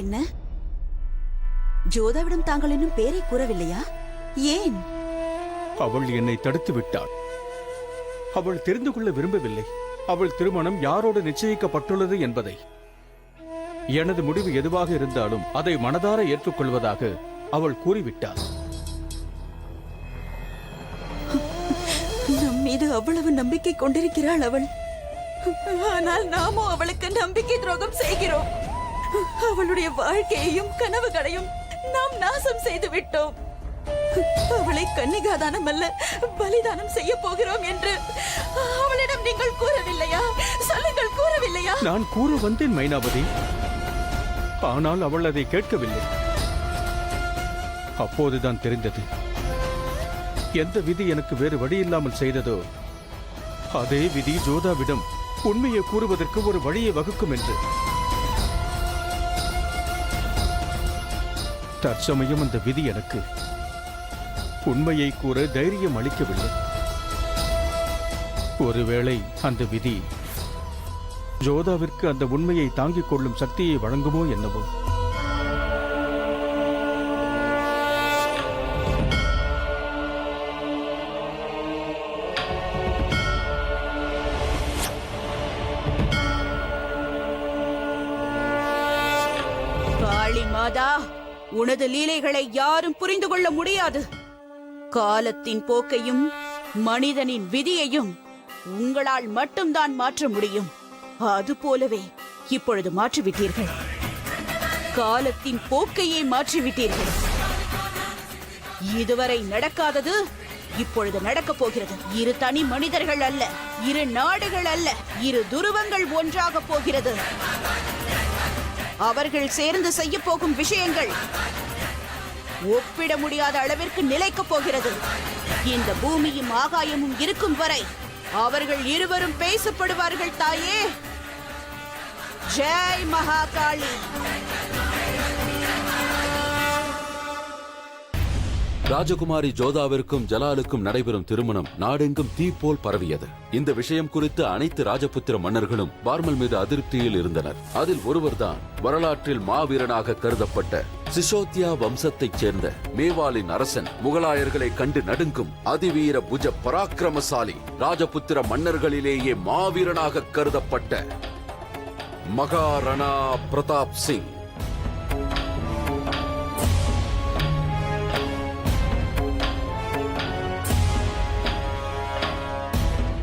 என்ன? ஜோதாவிடம் தாங்கள் இன்னும் பேரை கூறவில்லையா? ஏன்? அவள் என்னை தடுத்து விட்டாள். அவள் தெரிந்து கொள்ள விரும்பவில்லை அவள் திருமணம் யாரோடு நிச்சயிக்கப்பட்டுள்ளது என்பதை. எனது முடிவு எதுவாக இருந்தாலும் அதை மனதார ஏற்றுக்கொள்வதாக அவள் கூறிவிட்டாள். நம் மீது அவ்வளவு நம்பிக்கை கொண்டிருக்கிறாள் அவள். ஆனால் நாமோ அவளுக்கு நம்பிக்கை துரோகம் செய்கிறோம். அவளுடைய வாழ்க்கையையும் கனவுகளையும் நாம் நாசம் செய்து விட்டோம். அவளை கன்னிகாதானம் அல்ல பலிதானம் செய்ய போகிறோம் என்று அவளிடம் நீங்கள் கூறவில்லையா? சொல்லுங்கள், கூறவில்லையா? நான் கூற வந்தேன் மைனாவதி. ஆனால் அவள் அதை கேட்கவில்லை. அப்போதுதான் தெரிந்தது, எந்த விதி எனக்கு வேறு வழி இல்லாமல் செய்ததோ அதே விதி ஜோதாவிடம் உண்மையை கூறுவதற்கு ஒரு வழியை வகுக்கும் என்று. தற்சமயம் அந்த விதி எனக்கு உண்மையை கூற தைரியம் அளிக்கவில்லை. ஒருவேளை அந்த விதி ஜோதாவிற்கு அந்த உண்மையை தாங்கிக் கொள்ளும் சக்தியை வழங்குமோ என்னவோ. காளி மாதா, உனது லீலைகளை யாரும் புரிந்து கொள்ள முடியாது. காலத்தின் போக்கையும் மனிதனின் விதியையும் உங்களால் மட்டும்தான் மாற்ற முடியும். அதுபோலவே இப்பொழுது மாற்றிவிட்டீர்கள். காலத்தின் போக்கையே மாற்றிவிட்டீர்கள். இதுவரை நடக்காதது இப்பொழுது நடக்கப் போகிறது. இரு தனி மனிதர்கள் அல்ல, இரு நாடுகள் அல்ல, இரு துருவங்கள் ஒன்றாக போகிறது. அவர்கள் சேர்ந்து செய்ய போகும் விஷயங்கள் ஒப்பிட முடியாத அளவிற்கு நிலைக்கப் போகிறது. இந்த பூமியும் ஆகாயமும் இருக்கும் வரை அவர்கள் இருவரும் பேசப்படுவார்கள். தாயே, ஜெய் மகாகாளி. ராஜகுமாரி ஜோதாவிற்கும் ஜலாலுக்கும் நடைபெறும் திருமணம் நாடெங்கும் தீ போல் பரவியது. இந்த விஷயம் குறித்து அனைத்து ராஜபுத்திர மன்னர்களும் பார்மல் மீது அதிருப்தியில் இருந்தனர். அதில் ஒருவர்தான் வரலாற்றில் மாவீரனாக கருதப்பட்ட சிசோத்தியா வம்சத்தைச் சேர்ந்த மேவாலின் அரசன். முகலாயர்களை கண்டு நடுங்கும் அதிவீர புஜ பராக்கிரமசாலி, ராஜபுத்திர மன்னர்களிலேயே மாவீரனாக கருதப்பட்ட மகாராணா பிரதாப் சிங்.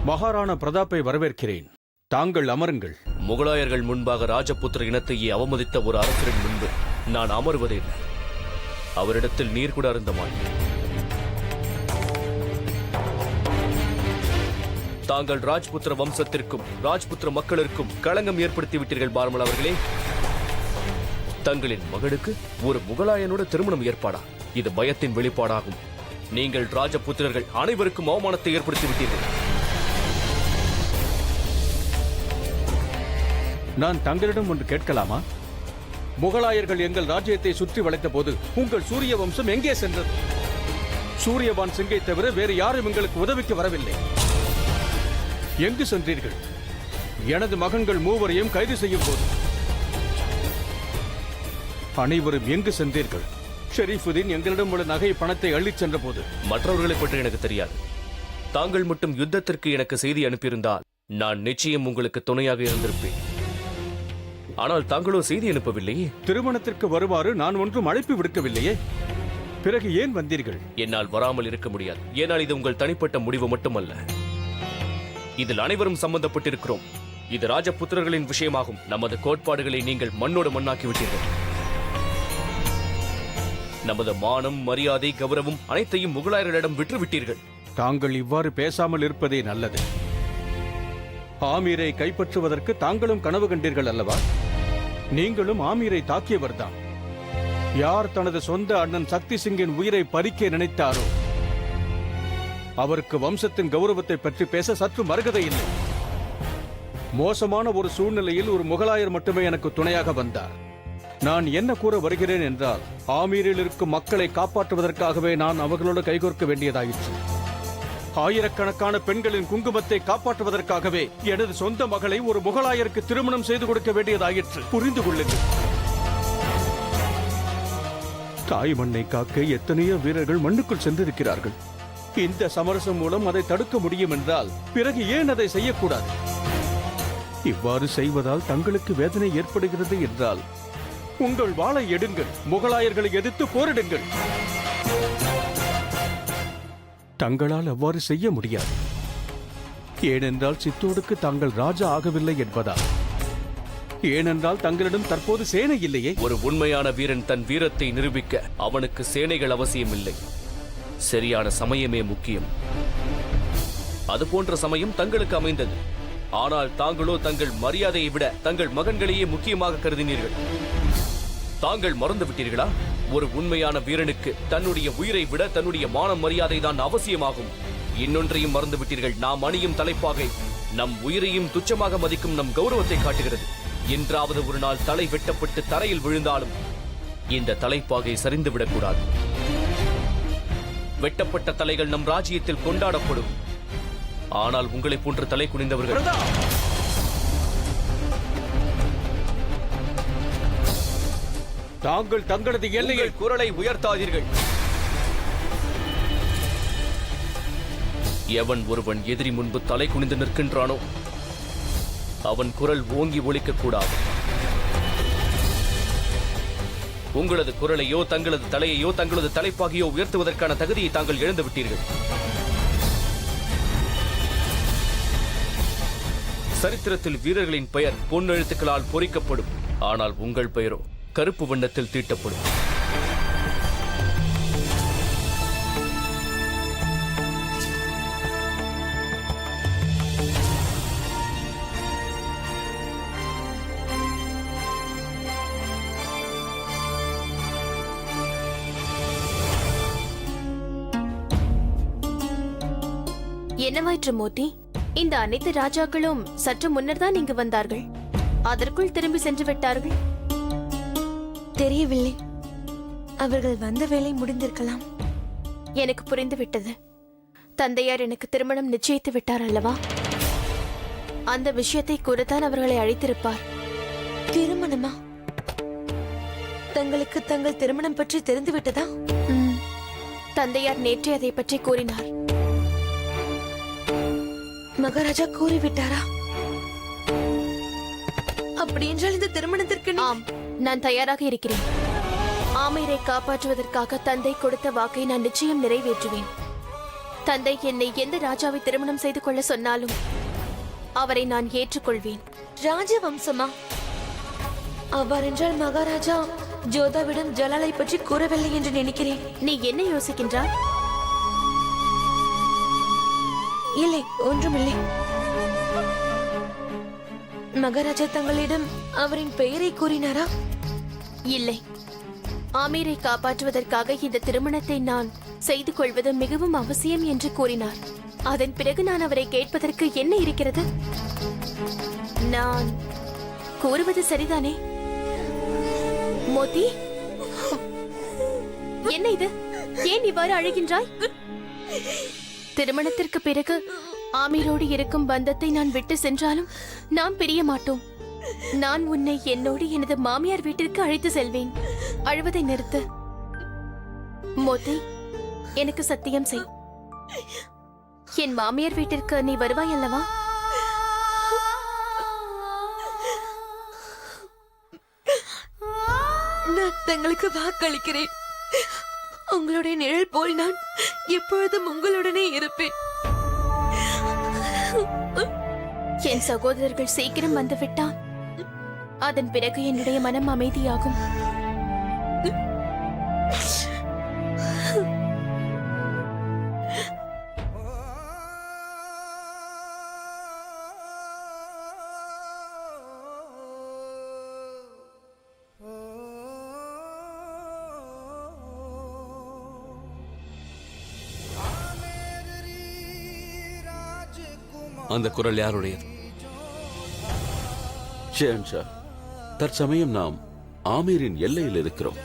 மகாராணா பிரதாப்பை வரவேற்கிறேன். தாங்கள் அமருங்கள். முகலாயர்கள் முன்பாக ராஜபுத்திர இனத்தையே அவமதித்த ஒரு அரசரின் முன்பு நான் அமர்வதே இல்லை. அவரிடத்தில் நீர் கூட அருந்த மாட்டேன். தாங்கள் ராஜ்புத்திர வம்சத்திற்கும் ராஜ்புத்திர மக்களுக்கும் களங்கம் ஏற்படுத்தி விட்டீர்கள் பார்மல் அவர்களே. தங்களின் மகளுக்கு ஒரு முகலாயனோட திருமணம் ஏற்பாடா? இது பயத்தின் வெளிப்பாடாகும். நீங்கள் ராஜபுத்திரர்கள் அனைவருக்கும் அவமானத்தை ஏற்படுத்தி விட்டீர்கள். நான் தங்களிடம் ஒன்று கேட்கலாமா? முகலாயர்கள் எங்கள் ராஜ்யத்தை சுற்றி வளைத்த போது உங்கள் சூரிய வம்சம் எங்கே சென்றது? சூரியபான் சிங்கை தவிர வேறு யாரும் எங்களுக்கு உதவிக்கு வரவில்லை. எங்கு சென்றீர்கள்? எனது மகன்கள் மூவரையும் கைது செய்யும் போது அனைவரும் எங்கு சென்றீர்கள்? ஷெரீஃபுதீன் எங்களிடம் உள்ள நகை பணத்தை அள்ளிச் சென்ற போது. மற்றவர்களை பற்றி எனக்கு தெரியாது. தாங்கள் மட்டும் யுத்தத்திற்கு எனக்கு செய்தி அனுப்பியிருந்தால் நான் நிச்சயம் உங்களுக்கு துணையாக இருந்திருப்பேன். ஆனால் தாங்களோ செய்தி அனுப்பவில்லையே. திருமணத்திற்கு வருமாறு நான் ஒன்றும் அழைப்பு விடுக்கவில்லையே. பிறகு ஏன் வந்தீர்கள்? என்னால் வராமல் இருக்க முடியாது. ஏனால் இது உங்கள் தனிப்பட்ட முடிவு மட்டுமல்ல. இதில் அனைவரும் சம்பந்தப்பட்டிருக்கிறோம். இது ராஜபுத்திரர்களின் விஷயமாகும். நமது கோட்பாடுகளை நீங்கள் மண்ணோடு மண்ணாக்கி விட்டீர்கள். நமது மானம், மரியாதை, கௌரவம் அனைத்தையும் முகலாயர்களிடம் விட்டுவிட்டீர்கள். தாங்கள் இவ்வாறு பேசாமல் இருப்பதே நல்லது. ஆமீரை கைப்பற்றுவதற்கு தாங்களும் கனவு கண்டீர்கள் அல்லவா? நீங்களும் ஆமீரை தாக்கியவர்தான். யார் தனது சொந்த அண்ணன் சக்தி சிங்கின் உயிரை பறிக்க நினைத்தாரோ அவருக்கு வம்சத்தின் கௌரவத்தை பற்றி பேச சற்று மறுகதை இல்லை. மோசமான ஒரு சூழ்நிலையில் ஒரு முகலாயர் மட்டுமே எனக்கு துணையாக வந்தார். நான் என்ன கூற வருகிறேன் என்றால், ஆமீரில் இருக்கும் மக்களை காப்பாற்றுவதற்காகவே நான் அவர்களோடு கைகோர்க்க வேண்டியதாயிற்று. ஆயிரக்கணக்கான பெண்களின் குங்குமத்தை காப்பாற்றுவதற்காகவே எனது சொந்த மகளை ஒரு முகலாயருக்கு திருமணம் செய்து கொடுக்க வேண்டியதாயிற்று. புரிந்து கொள்ளுங்கள். தாய் மண்ணை காக்க எத்தனையோ வீரர்கள் மண்ணுக்குள் சென்றிருக்கிறார்கள். இந்த சமரசம் மூலம் அதை தடுக்க முடியும் என்றால் பிறகு ஏன் அதை செய்யக்கூடாது? இவ்வாறு செய்வதால் தங்களுக்கு வேதனை ஏற்படுகிறது என்றால் உங்கள் வாளை எடுங்கள், முகலாயர்களை எதிர்த்து போரிடுங்கள். தங்களால் அவ்வாறு செய்ய முடியாது. ஏனென்றால் சித்தோடுக்கு தாங்கள் ராஜா ஆகவில்லை என்பதால். ஏனென்றால் தங்களிடம் தற்போது சேனை இல்லையே. ஒரு உண்மையான வீரன் தன் வீரத்தை நிரூபிக்க அவனுக்கு சேனைகள் அவசியமில்லை. சரியான சமயமே முக்கியம். அதுபோன்ற சமயம் தங்களுக்கு அமைந்தது. ஆனால் தாங்களோ தங்கள் மரியாதையை விட தங்கள் மகன்களையே முக்கியமாக கருதினீர்கள். தாங்கள் மறந்து விட்டீர்களா? ஒரு உண்மையான வீரனுக்கு தன்னுடைய உயிரை விட தன்னுடைய மான மரியாதை தான் அவசியமாகும். இன்னொன்றையும் மறந்து விட்டீர்கள். நாம் அணியும் தலைப்பாகை நம் உயிரையும் துச்சமாக மதிக்கும் நம் கௌரவத்தை காட்டுகிறது. என்றாவது ஒரு நாள் தலை வெட்டப்பட்டு தரையில் விழுந்தாலும் இந்த தலைப்பாகை சரிந்து விடக்கூடாது. வெட்டப்பட்ட தலைகள் நம் ராஜ்யத்தில் கொண்டாடப்படும். ஆனால் உங்களை போன்ற தலை குனிந்தவர்கள் தாங்கள் தங்களது எல்லையை குரலை உயர்த்தாதீர்கள். எவன் ஒருவன் எதிரி முன்பு தலை குனிந்து நிற்கின்றானோ அவன் குரல் ஓங்கி ஒலிக்க கூடாது. உங்களது குரலையோ தங்களது தலையையோ தங்களது தலைப்பாகையோ உயர்த்துவதற்கான தகுதியை தாங்கள் இழந்து விட்டீர்கள். சரித்திரத்தில் வீரர்களின் பெயர் பொன்னெழுத்துக்களால் பொறிக்கப்படும். ஆனால் உங்கள் பெயரோ கருப்பு வண்ணத்தில் தீட்டப்படும். என்னவாயிற்று மோதி? இந்த அனைத்து ராஜாக்களும் சற்று முன்னர் தான் இங்கு வந்தார்கள். அதற்குள் திரும்பி சென்று விட்டார்கள். தெரியவில்லை. அவர்கள் வந்த வேலை முடிந்திருக்கலாம். எனக்கு புரிந்து விட்டது. தந்தையார் எனக்கு திருமணம் நிச்சயித்து விட்டார் அல்லவா? அந்த விஷயத்தை கூறத்தான் அவர்களை அழைத்திருப்பார். திருமணமா? தங்களுக்கு தங்கள் திருமணம் பற்றி தெரிந்து விட்டதா? தந்தையார் நேற்றே அதை பற்றி கூறினார். மகாராஜா கூறிவிட்டாரா? அப்படி என்றால் இந்த திருமணத்திற்கு ஆம், நான் தயாராக இருக்கிறேன். ஆமீரை காப்பாற்றுவதற்காக தந்தை கொடுத்த வாக்கை நான் நிச்சயம் நிறைவேற்றுவேன். தந்தை என்னை எந்த ராஜாவை திருமணம் செய்து கொள்ள சொன்னாலும் அவரை நான் ஏற்றுக்கொள்வேன். ராஜவம்சமா? அவ்வாறென்றால் மகாராஜா ஜோதாவிடம் ஜலாலை பற்றி கூறவில்லை என்று நினைக்கிறேன். நீ என்ன யோசிக்கின்றாய்? இல்லை, ஒன்றுமில்லை. மகாராஜா தங்களிடம் அவரின் பெயரை கூறினாரா? இல்லை. ஆமீரை காப்பாற்றுவதற்காக இந்த திருமணத்தை நான் செய்து கொள்வது மிகவும் அவசியம் என்று கூறினார். அதன் பிறகு நான் அவரை கேட்பதற்கு என்ன இருக்கிறது? நான் கூறுவது சரிதானே? மோதி, என்ன இது? ஏன் இவ்வாறு அழுகின்றாய்? திருமணத்திற்கு பிறகு ஆமீரோடு இருக்கும் பந்தத்தை நான் விட்டு சென்றாலும் நாம் பிரிய மாட்டோம். நான் உன்னை என்னோடு எனது மாமியார் வீட்டிற்கு அழைத்து செல்வேன். அழுவதை நிறுத்து. மோதி, எனக்கு சத்தியம் செய். என் மாமியார் வீட்டிற்கு நீ வருவாய் அல்லவா? நான் தங்களுக்கு வாக்களிக்கிறேன். உங்களுடைய நிழல் போல் நான் எப்பொழுதும் உங்களுடனே இருப்பேன். என் சகோதரர்கள் சீக்கிரம் வந்துவிட்டான். அதன் பிறகு என்னுடைய மனம் அமைதியாகும். அந்த குரல் யாருடையது? ஷேன்ஷா, தற்சமயம் நாம் ஆமீரின் எல்லையில் இருக்கிறோம்.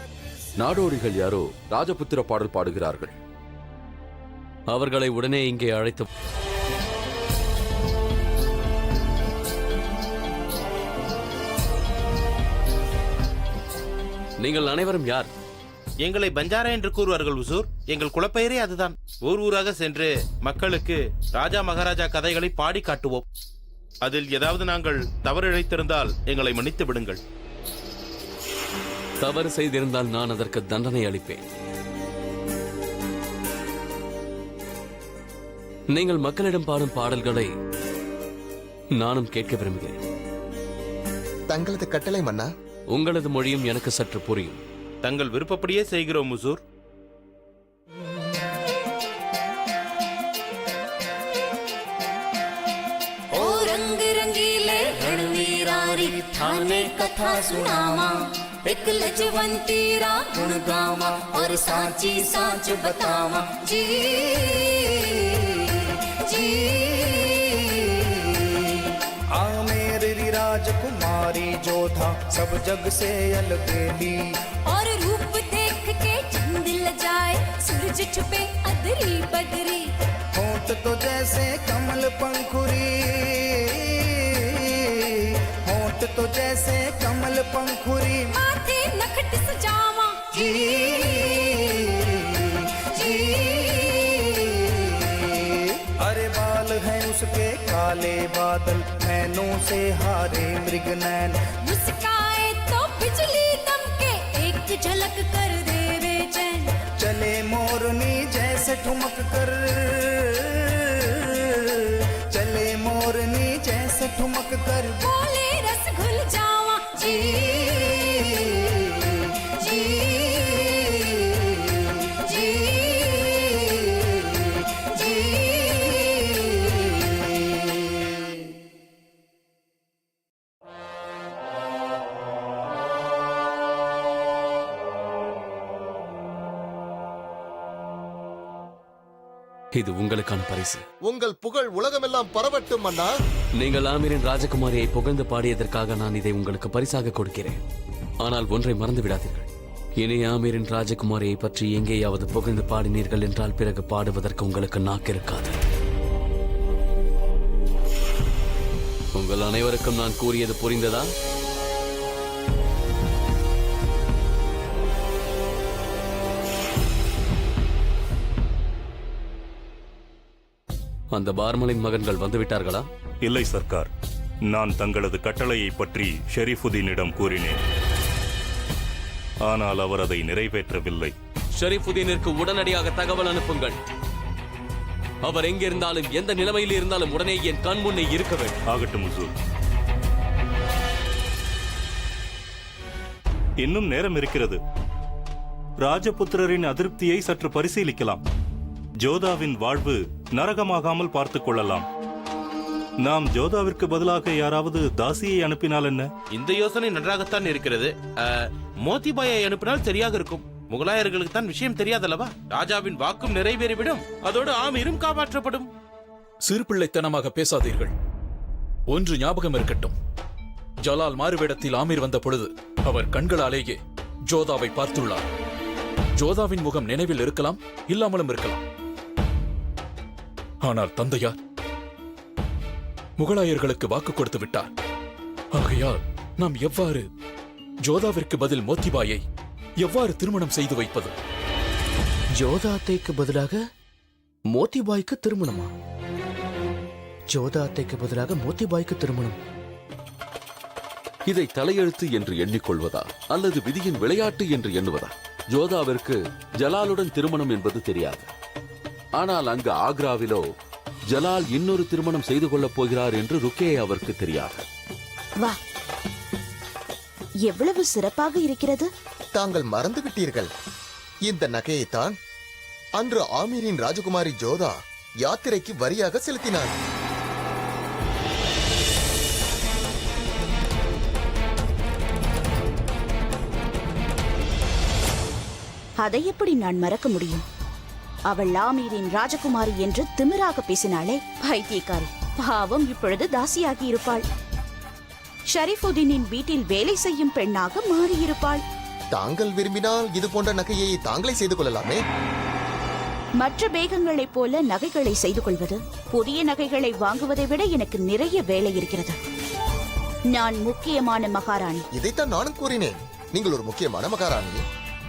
நாடோடிகள் யாரோ ராஜபுத்திர பாடல் பாடுகிறார்கள். அவர்களை உடனே இங்கே அழைத்து நீங்கள் அனைவரும் யார்? எங்களை பஞ்சாரா என்று கூறுவார்கள் உசூர். எங்கள் குலப்பெயரே அதுதான். ஊர் ஊராக சென்று மக்களுக்கு ராஜா மகாராஜா கதைகளை பாடி காட்டுவோம். அதில் ஏதாவது நாங்கள் தவறு இழைத்திருந்தால் எங்களை மன்னித்து விடுங்கள். தவறு செய்திருந்தால் நான் அதற்கு தண்டனை அளிப்பேன். நீங்கள் மக்களிடம் பாடும் பாடல்களை நானும் கேட்க விரும்புகிறேன். தங்களது கட்டளை மன்னா. உங்களது மொழியும் எனக்கு சற்று புரியும். தங்கள் விருப்பப்படியே செய்கிறோம் உசூர். ओ रंग रंगीले रणवीरारी थाने कथा सुनावा, एक लजवंती रा गुण गावा और सांची सांच बतावा। जी जी आ मेरी राजकुमारी जोधा सब जग से अलबेली, और रूप देख के चंद लजाए सूरज छुपे अदरी बदरी। होंठ तो जैसे कमल पंखुरी, होंठ तो जैसे कमल पंखुरी, माथे नखट सजावा। जी जी अरे बाल हैं उसके काले बादल, नैनों से हारे मृग नैन, मुस्काए तो बिजली दमके एक झलक कर दे बेचैन। चले मोरनी जैसे ठुमक कर, चले मोरनी जैसे ठुमक कर, बोले रस घुल जावा। जी जी जी जी இது உங்களுக்கான பரிசு. உங்கள் புகழ் உலகமெல்லாம் பரவட்டும் மன்னா. நீங்கள் ஆமீரின் ராஜகுமாரியை புகழ்ந்து பாடியதற்காக நான் இதை உங்களுக்கு பரிசாக கொடுக்கிறேன். ஆனால் ஒன்றை மறந்து விடாதீர்கள். இனி ஆமீரின் ராஜகுமாரியை பற்றி எங்கேயாவது புகழ்ந்து பாடினீர்கள் என்றால் பிறகு பாடுவதற்கு உங்களுக்கு நாக்கு இருக்காது. உங்கள் அனைவருக்கும் நான் கூறியது புரிந்ததா? அந்த பார்மலின் மகன்கள் வந்துவிட்டார்களா? இல்லை சர்க்கார். நான் தங்களது கட்டளையை பற்றி ஷெரீஃபுதீனிடம் கூறினேன். ஆனால் அவர் அதை நிறைவேற்றவில்லை. ஷெரீஃபுதீனிற்கு உடனடியாக தகவல் அனுப்புங்கள். அவர் எங்கிருந்தாலும் எந்த நிலைமையில் இருந்தாலும் உடனே என் கண் முன்னே இருக்க வேண்டும். ஆகட்டும் ஹுசூர். இன்னும் நேரம் இருக்கிறது. ராஜபுத்திரரின் அதிருப்தியை சற்று பரிசீலிக்கலாம். ஜோதாவின் வாழ்வு நரகமாகாமல் பார்த்துக் கொள்ளலாம். நாம் ஜோதாவிற்கு பதிலாக யாராவது தாசியை அனுப்பினால் என்ன? இந்த யோசனை நன்றாகத்தான் இருக்கிறது. மோத்திபாயை அனுப்பினால் சரியாக இருக்கும். முகலாயர்களுக்கு தான் விஷயம் தெரியாதல்லவா? ராஜாவின் வாக்கும் நிறைவேறிவிடும், அதோடு ஆமீரும் காப்பாற்றப்படும். சிறுபிள்ளைத்தனமாக பேசாதீர்கள். ஒன்று ஞாபகம் இருக்கட்டும். ஜலால் மாறுவேடத்தில் ஆமீர் வந்த பொழுது அவர் கண்களாலேயே ஜோதாவை பார்த்துள்ளார். ஜோதாவின் முகம் நினைவில் இருக்கலாம், இல்லாமலும் இருக்கலாம். ஆனால் தந்தையார் முகலாயர்களுக்கு வாக்கு கொடுத்து விட்டார். ஆகையால் நாம் எவ்வாறு ஜோதாவிற்கு பதில் மோத்திபாயை எவ்வாறு திருமணம் செய்து வைப்பது? ஜோதா அத்தைக்கு பதிலாக மோத்திபாய்க்கு திருமணமா? ஜோதா அத்தைக்கு பதிலாக மோத்திபாய்க்கு திருமணம்? இதை தலையெழுத்து என்று எண்ணிக்கொள்வதா அல்லது விதியின் விளையாட்டு என்று எண்ணுவதா? ஜோதாவிற்கு ஜலாலுடன் திருமணம் என்பது தெரியாது. ஆனால் அங்கு ஆக்ராவிலோ ஜலால் இன்னொரு திருமணம் செய்து கொள்ளப் போகிறார் என்று ருக்கே அவருக்கு தெரியாது. வா, எவ்வளவு சிறப்பாக இருக்கிறது. தாங்கள் மறந்து விட்டீர்கள். இந்த நகையைத்தான் அன்று ஆமீரின் ராஜகுமாரி ஜோதா யாத்திரைக்கு வரியாக செலுத்தினார். அதை எப்படி நான் மறக்க முடியும்? அவள் ஆமீரின் ராஜகுமாரி என்று திமிராக பேசினாளே, பைத்தியக்காரி. பாவம், இப்பொழுது தாசியாகி இருப்பாள். ஷரீஃபுதீனின் வீட்டில் வேலை செய்யும் பெண்ணாக மாறியிருப்பாள். தாங்கள் விரும்பினால் இது போன்ற நகையை தாங்களே செய்து கொள்ளலாமே. மற்ற பேகங்களைப் போல நகைகளை செய்து கொள்வது, புதிய நகைகளை வாங்குவதை விட எனக்கு நிறைய வேலை இருக்கிறது. நான் முக்கியமான மகாராணி. இதைத்தான் நானும் கூறினேன். நீங்கள் ஒரு முக்கியமான மகாராணி.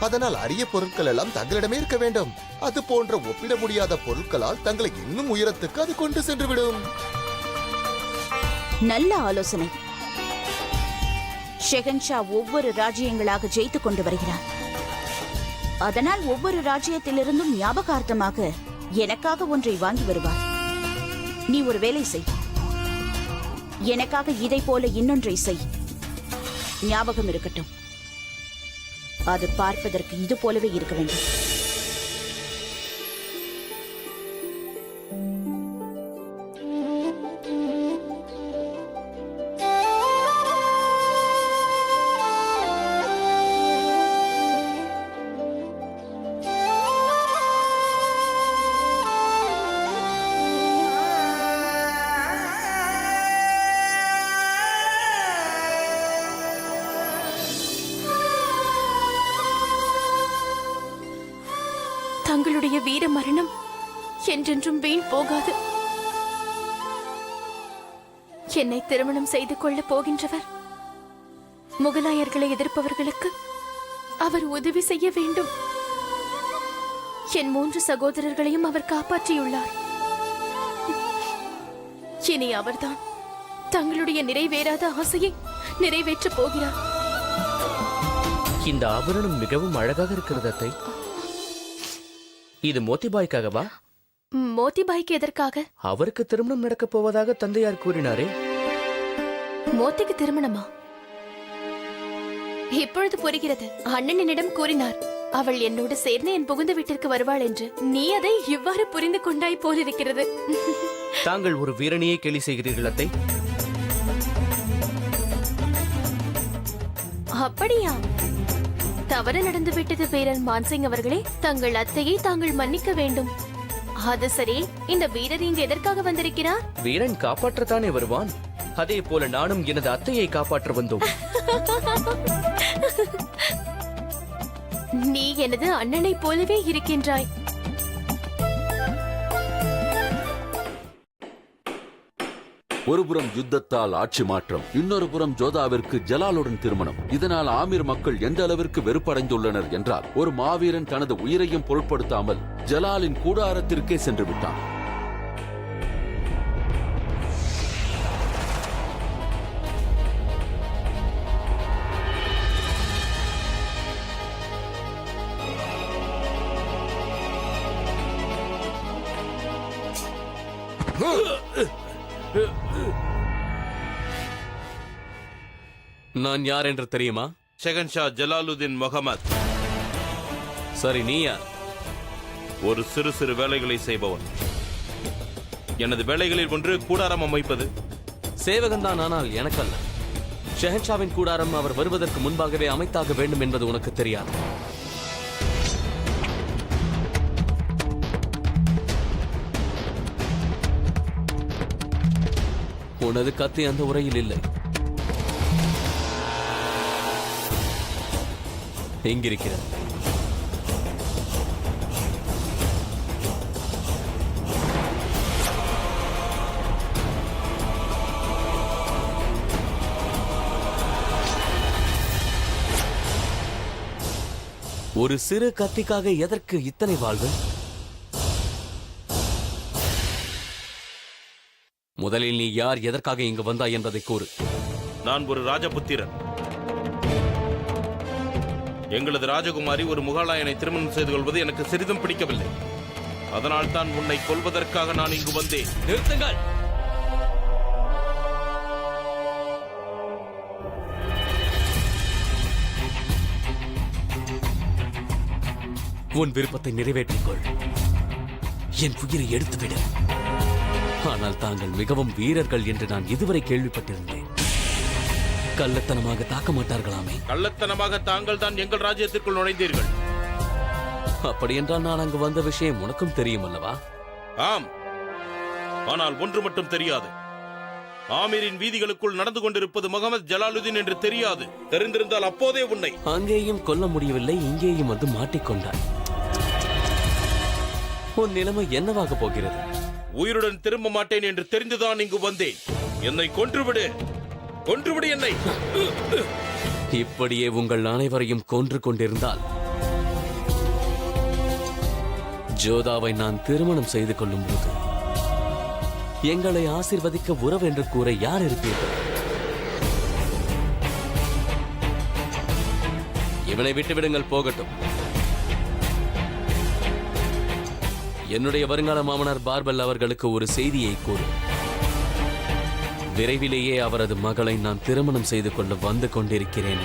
அதனால் அரிய பொருட்கள் எல்லாம் தங்களிடமே இருக்க வேண்டும். அது போன்ற ஒப்பிட முடியாத பொருட்களால் தங்களை இன்னும் உயரத்துக்கு அது கொண்டு சென்றுவிடும். நல்ல ஆலோசனை. ஷெகன்ஷா ஒவ்வொரு ராஜ்யங்களாக ஜெயித்துக் கொண்டு வருகிறார். அதனால் ஒவ்வொரு ராஜ்யத்திலிருந்தும் ஞாபகார்த்தமாக எனக்காக ஒன்றை வாங்கி வருவார். நீ ஒரு வேலை செய், எனக்காக இதை போல இன்னொன்றை செய். ஞாபகம் இருக்கட்டும், அது பார்ப்பதற்கு இது போலவே இருக்க வேண்டும். தங்களுடைய வீர மரணம் என்றென்றும் வீண் போகாது. என்னை திருமணம் செய்து கொள்ளப் போகின்றவர் முகலாயர்களை எதிர்ப்பவர்களுக்கு அவர் உதவி செய்ய வேண்டும். என் 3 சகோதரர்களையும் அவர் காப்பாற்றியுள்ளார். இனி அவர்தான் தங்களுடைய நிறைவேறாத ஆசையை நிறைவேற்றப் போகிறார். இந்த ஆபரணம் மிகவும் அழகாக இருக்கிறது அத்தை. இது மோத்திபாய்க்காகவா? மோத்திபாய்க்கு எதற்காக? அவருக்கு திருமணம் நடக்கப் போவதாக தந்தையார் கூறினாரே. மோத்திக்கு திருமணமா? இப்பொழுது புரிகிறது. அண்ணன் என்னிடம் கூறினார், அவள் என்னோடு சேர்ந்து என் புகுந்த வீட்டிற்கு வருவாள் என்று. நீ அதை இவ்வாறு புரிந்து கொண்டாய் போலிருக்கிறது. தாங்கள் ஒரு வீரனையே கேலி செய்கிறீர்கள் அத்தை. அப்படியா? தவறு நடந்து விட்டது வீரர் மான்சிங் அவர்களே. தங்கள் அத்தையை தாங்கள் மன்னிக்க வேண்டும். அது சரி, இந்த வீரர் இங்கு எதற்காக வந்திருக்கிறார்? வீரன் காப்பாற்றத்தானே வருவான். அதே போல நானும் எனது அத்தையை காப்பாற்ற வந்தோம். நீ எனது அண்ணனைப் போலவே இருக்கின்றாய். ஒருபுறம் யுத்தத்தால் ஆட்சி மாற்றம், இன்னொரு புறம் ஜோதாவிற்கு ஜலாலுடன் திருமணம். இதனால் ஆமீர் மக்கள் எந்த அளவிற்கு வெறுப்படைந்துள்ளனர் என்றால், ஒரு மாவீரன் தனது உயிரையும் பொருட்படுத்தாமல் ஜலாலின் கூடாரத்திற்கே சென்று விட்டான். நான் யார் என்று தெரியுமா? ஷெகன்ஷா ஜலாலுதீன் முகமது. சரி, நீ யார்? ஒரு சிறு சிறு வேலைகளை செய்பவன். எனது வேலைகளில் ஒன்று கூடாரம் அமைப்பது. சேவகன்தான், ஆனால் எனக்கல்ல. ஷெஹன்ஷாவின் கூடாரம் அவர் வருவதற்கு முன்பாகவே அமைத்தாக வேண்டும் என்பது உனக்கு தெரியாது. உனது கத்தி அந்த உரையில் இல்லை. எங்கிருக்கிறது? ஒரு சிறு கத்திக்காக எதற்கு இத்தனை வாழ்வு? முதலில் நீ யார், எதற்காக இங்கு வந்தாய் என்பதை கூறு. நான் ஒரு ராஜபுத்திரன். எங்களது ராஜகுமாரி ஒரு முகலாயனை திருமணம் செய்து கொள்வது எனக்கு சிறிதும் பிடிக்கவில்லை. அதனால் தான் உன்னை கொல்வதற்காக நான் இங்கு வந்தேன். நிறுத்துங்கள்! உன் விருப்பத்தை நிறைவேற்றிக்கொள். என் உயிரை எடுத்துவிடு. ஆனால் தாங்கள் மிகவும் வீரர்கள் என்று நான் இதுவரை கேள்விப்பட்டிருந்தேன். கள்ளத்தனமாக தாக்க மாட்டார்களாமே? கள்ளத்தனமாக தாங்கள் தான் எங்கள் ராஜ்யத்திற்குள் நுழைந்தீர்கள். அப்படியென்றால் நான் அங்கு வந்த விஷயம் உனக்கும் தெரியும் அல்லவா? ஆம், ஆனால் ஒன்று மட்டும் தெரியாது. ஆமீரின் வீதிகளுக்குள் நடந்து கொண்டிருப்பது முகமது ஜலாலுதீன் என்று தெரியாது. தெரிந்திருந்தால் அப்போதே உன்னை அங்கேயும் கொல்ல முடியவில்லை, இங்கேயும் வந்து மாட்டிக்கொண்டாய். உன் நிலைமை என்னவாக போகிறது? உயிருடன் திரும்ப மாட்டேன் என்று தெரிந்துதான் இங்கு வந்தேன். என்னை கொன்றுவிடு, கொன்றுவிடு என்னை. இப்படியே உங்கள் அனைவரையும் கொன்று கொண்டிருந்தால் ஜோதாவை நான் திருமணம் செய்து கொள்ளும் போது எங்களை ஆசீர்வதிக்க உறவு என்று கூற யார் இருப்பீர்கள்? இவனை விட்டு விடுங்கள், போகட்டும். என்னுடைய வருங்கால மாமனார் பார்பல் அவர்களுக்கு ஒரு செய்தியை கூறு. விரைவிலேயே அவரது மகளை நான் திருமணம் செய்து கொள்ள வந்து கொண்டிருக்கிறேன்.